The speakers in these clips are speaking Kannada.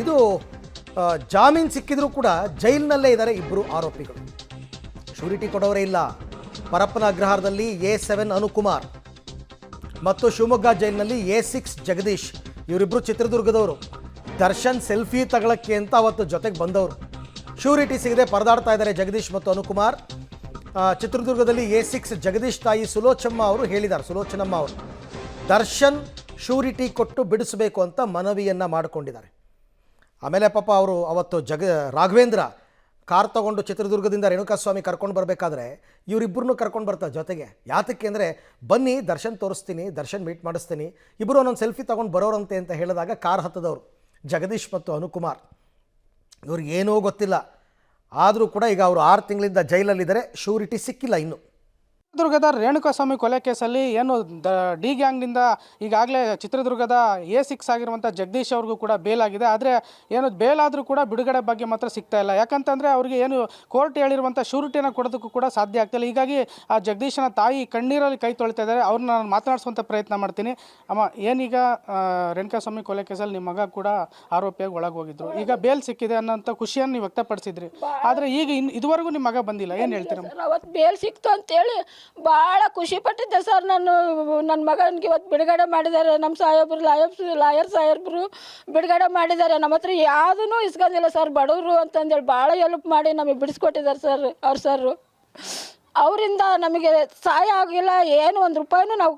ಇದು ಜಾಮೀನು ಸಿಕ್ಕಿದ್ರೂ ಕೂಡ ಜೈಲಿನಲ್ಲೇ ಇದ್ದಾರೆ ಇಬ್ಬರು ಆರೋಪಿಗಳು. ಶ್ಯೂರಿಟಿ ಕೊಡೋರೇ ಇಲ್ಲ. ಪರಪ್ಪನ ಅಗ್ರಹಾರದಲ್ಲಿ A7 ಅನುಕುಮಾರ್ ಮತ್ತು ಶಿವಮೊಗ್ಗ ಜೈಲಿನಲ್ಲಿ A6 ಜಗದೀಶ್, ಇವರಿಬ್ಬರು ಚಿತ್ರದುರ್ಗದವರು. ದರ್ಶನ್ ಸೆಲ್ಫಿ ತಗೊಳ್ಳಕ್ಕೆ ಅಂತ ಅವತ್ತು ಜೊತೆಗೆ ಬಂದವರು. ಶ್ಯೂರಿಟಿ ಸಿಗದೆ ಪರದಾಡ್ತಾ ಇದ್ದಾರೆ ಜಗದೀಶ್ ಮತ್ತು ಅನುಕುಮಾರ್. ಚಿತ್ರದುರ್ಗದಲ್ಲಿ A6 ಜಗದೀಶ್ ತಾಯಿ ಸುಲೋಚನಮ್ಮ ಅವರು ದರ್ಶನ್ ಶ್ಯೂರಿಟಿ ಕೊಟ್ಟು ಬಿಡಿಸಬೇಕು ಅಂತ ಮನವಿಯನ್ನು ಮಾಡಿಕೊಂಡಿದ್ದಾರೆ. ಆಮೇಲೆ ಪಾಪ ಅವರು ಅವತ್ತು ರಾಘವೇಂದ್ರ ಕಾರ್ ತಗೊಂಡು ಚಿತ್ರದುರ್ಗದಿಂದ ರೇಣುಕಾಸ್ವಾಮಿ ಕರ್ಕೊಂಡು ಬರಬೇಕಾದ್ರೆ ಇವರಿಬ್ಬರನ್ನೂ ಕರ್ಕೊಂಡು ಬರ್ತಾರೆ ಜೊತೆಗೆ. ಯಾತಕ್ಕೆ ಅಂದರೆ, ಬನ್ನಿ ದರ್ಶನ್ ತೋರಿಸ್ತೀನಿ, ದರ್ಶನ್ ಮೀಟ್ ಮಾಡಿಸ್ತೀನಿ, ಇಬ್ಬರು ಒಂದೊಂದು ಸೆಲ್ಫಿ ತಗೊಂಡು ಬರೋರಂತೆ ಅಂತ ಹೇಳಿದಾಗ ಕಾರ್ ಹತ್ತದವರು ಜಗದೀಶ್ ಮತ್ತು ಅನುಕುಮಾರ್. ಇವ್ರಿಗೆ ಏನೂ ಗೊತ್ತಿಲ್ಲ. ಆದರೂ ಕೂಡ ಈಗ ಅವರು 6 ತಿಂಗಳಿಂದ ಜೈಲಲ್ಲಿದ್ದಾರೆ. ಶ್ಯೂರಿಟಿ ಸಿಕ್ಕಿಲ್ಲ ಇನ್ನು. ಚಿತ್ರದುರ್ಗದ ರೇಣುಕಾಸ್ವಾಮಿ ಕೊಲೆ ಕೇಸಲ್ಲಿ ಏನು ಡಿ ಗ್ಯಾಂಗ್ನಿಂದ ಈಗಾಗಲೇ ಚಿತ್ರದುರ್ಗದ A6 ಆಗಿರುವಂಥ ಜಗದೀಶ್ ಅವ್ರಿಗೂ ಕೂಡ ಬೇಲ್ ಆಗಿದೆ. ಆದರೆ ಏನು ಬೇಲ್ ಆದರೂ ಕೂಡ ಬಿಡುಗಡೆ ಬಗ್ಗೆ ಮಾತ್ರ ಸಿಗ್ತಾ ಇಲ್ಲ. ಯಾಕಂತಂದರೆ ಅವರಿಗೆ ಏನು ಕೋರ್ಟ್ ಹೇಳಿರುವಂಥ ಶ್ಯೂರಿಟಿಯನ್ನು ಕೊಡೋದಕ್ಕೂ ಕೂಡ ಸಾಧ್ಯ ಆಗ್ತಾಯಿಲ್ಲ. ಹೀಗಾಗಿ ಆ ಜಗದೀಶನ ತಾಯಿ ಕಣ್ಣೀರಲ್ಲಿ ಕೈ ತೊಳಿತಾ ಇದ್ದಾರೆ. ಅವ್ರನ್ನ ನಾನು ಮಾತನಾಡಿಸುವಂಥ ಪ್ರಯತ್ನ ಮಾಡ್ತೀನಿ. ಅಮ್ಮ, ಏನೀಗ ರೇಣುಕಾಸ್ವಾಮಿ ಕೊಲೆ ಕೇಸಲ್ಲಿ ನಿಮ್ಮ ಮಗ ಕೂಡ ಆರೋಪಿಯಾಗಿ ಒಳಗೆ ಹೋಗಿದ್ರು, ಈಗ ಬೇಲ್ ಸಿಕ್ಕಿದೆ ಅನ್ನೋಂಥ ಖುಷಿಯನ್ನು ನೀವು ವ್ಯಕ್ತಪಡಿಸಿದ್ರಿ. ಆದರೆ ಈಗ ಇದುವರೆಗೂ ನಿಮ್ಮ ಮಗ ಬಂದಿಲ್ಲ, ಏನು ಹೇಳ್ತೀರ? ಅವತ್ತು ಬೇಲ್ ಸಿಕ್ತು ಅಂತೇಳಿ ಭಾಳ ಖುಷಿ ಪಟ್ಟಿದ್ದೆ ಸರ್. ನನ್ನ ಮಗನಿಗೆ ಇವತ್ತು ಬಿಡುಗಡೆ ಮಾಡಿದ್ದಾರೆ. ನಮ್ಮ ಲಾಯರ್ ಸಾಹೇಬ್ರು ಬಿಡುಗಡೆ ಮಾಡಿದ್ದಾರೆ. ನಮ್ಮ ಹತ್ರ ಯಾವುದೂ ಇಸ್ಕೊಂಡಿಲ್ಲ ಸರ್. ಬಡವರು ಅಂತಂದೇಳಿ ಭಾಳ ಹೆಲ್ಪ್ ಮಾಡಿ ನಮಗೆ ಬಿಡಿಸ್ಕೊಟ್ಟಿದ್ದಾರೆ ಸರ್ ಸರ್. ಅವರಿಂದ ನಮಗೆ ಸಹಾಯ ಆಗಿಲ್ಲ, ಏನು 1 ರೂಪಾಯಿನೂ ನಾವು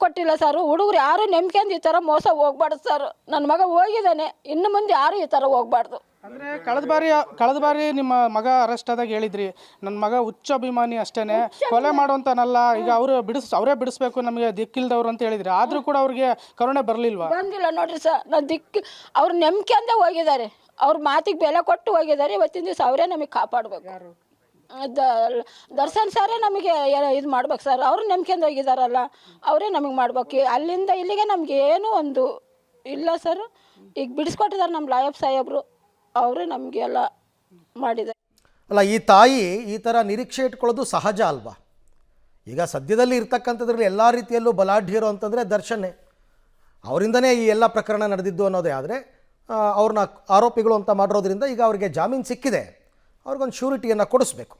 ಕೊಟ್ಟಿಲ್ಲ ಸರ್. ಹುಡುಗರು ಯಾರು ನೆಮ್ಕೊಂಡು ಈ ಥರ ಮೋಸ ಹೋಗ್ಬಾರ್ದು ಸರ್. ನನ್ನ ಮಗ ಹೋಗಿದ್ದಾನೆ, ಇನ್ನು ಮುಂದೆ ಯಾರು ಈ ಥರ ಹೋಗ್ಬಾರ್ದು. ಅಂದರೆ ಕಳೆದ ಬಾರಿ ನಿಮ್ಮ ಮಗ ಅರೆಸ್ಟ್ ಆದಾಗ ಹೇಳಿದ್ರಿ, ನನ್ನ ಮಗ ಹುಚ್ಚ ಅಭಿಮಾನಿ ಅಷ್ಟೇ, ಕೊಲೆ ಮಾಡುವಂತನಲ್ಲ, ಈಗ ಅವರೇ ಬಿಡಿಸ್ಬೇಕು, ನಮಗೆ ದಿಕ್ಕಿಲ್ದವ್ರು ಅಂತ ಹೇಳಿದ್ರಿ. ಆದರೂ ಕೂಡ ಅವ್ರಿಗೆ ಕರುಣೆ ಬರಲಿಲ್ವಾ? ಬಂದಿಲ್ಲ ನೋಡ್ರಿ ಸರ್. ಅವ್ರು ನೆಮ್ಕೊಂಡೇ ಹೋಗಿದ್ದಾರೆ. ಅವ್ರ ಮಾತಿಗೆ ಬೆಲೆ ಕೊಟ್ಟು ಹೋಗಿದ್ದಾರೆ. ಇವತ್ತಿನ ದಿವಸ ಅವರೇ ನಮಗೆ ಕಾಪಾಡಬೇಕು. ದರ್ಶನ್ ಸರೇ ನಮಗೆ ಇದು ಮಾಡ್ಬೇಕು ಸರ್. ಅವರು ನೆಮ್ಕೊಂಡು ಹೋಗಿದಾರಲ್ಲ, ಅವರೇ ನಮಗೆ ಮಾಡ್ಬೇಕು. ಅಲ್ಲಿಂದ ಇಲ್ಲಿಗೆ ನಮ್ಗೆ ಏನೂ ಒಂದು ಇಲ್ಲ ಸರ್. ಈಗ ಬಿಡಿಸ್ಕೊಟ್ಟಿದ್ದಾರೆ ನಮ್ಮ ಲಾಯರ್ ಸಾಹೇಬ್ರು, ಅವರೇ ನಮಗೆ ಎಲ್ಲ ಮಾಡಿದ್ದಾರೆ. ಅಲ್ಲ, ಈ ತಾಯಿ ಈ ಥರ ನಿರೀಕ್ಷೆ ಇಟ್ಕೊಳ್ಳೋದು ಸಹಜ ಅಲ್ವಾ? ಈಗ ಸದ್ಯದಲ್ಲಿ ಇರ್ತಕ್ಕಂಥದ್ರಲ್ಲಿ ಎಲ್ಲ ರೀತಿಯಲ್ಲೂ ಬಲಾಢ್ಯರು ಅಂತಂದರೆ ದರ್ಶನ್ನೇ. ಅವರಿಂದನೇ ಈ ಎಲ್ಲ ಪ್ರಕರಣ ನಡೆದಿದ್ದು ಅನ್ನೋದೇ. ಆದರೆ ಅವ್ರನ್ನ ಆರೋಪಿಗಳು ಅಂತ ಮಾಡಿರೋದ್ರಿಂದ ಈಗ ಅವರಿಗೆ ಜಾಮೀನು ಸಿಕ್ಕಿದೆ. ಅವ್ರಿಗೊಂದು ಶ್ಯೂರಿಟಿಯನ್ನು ಕೊಡಿಸ್ಬೇಕು.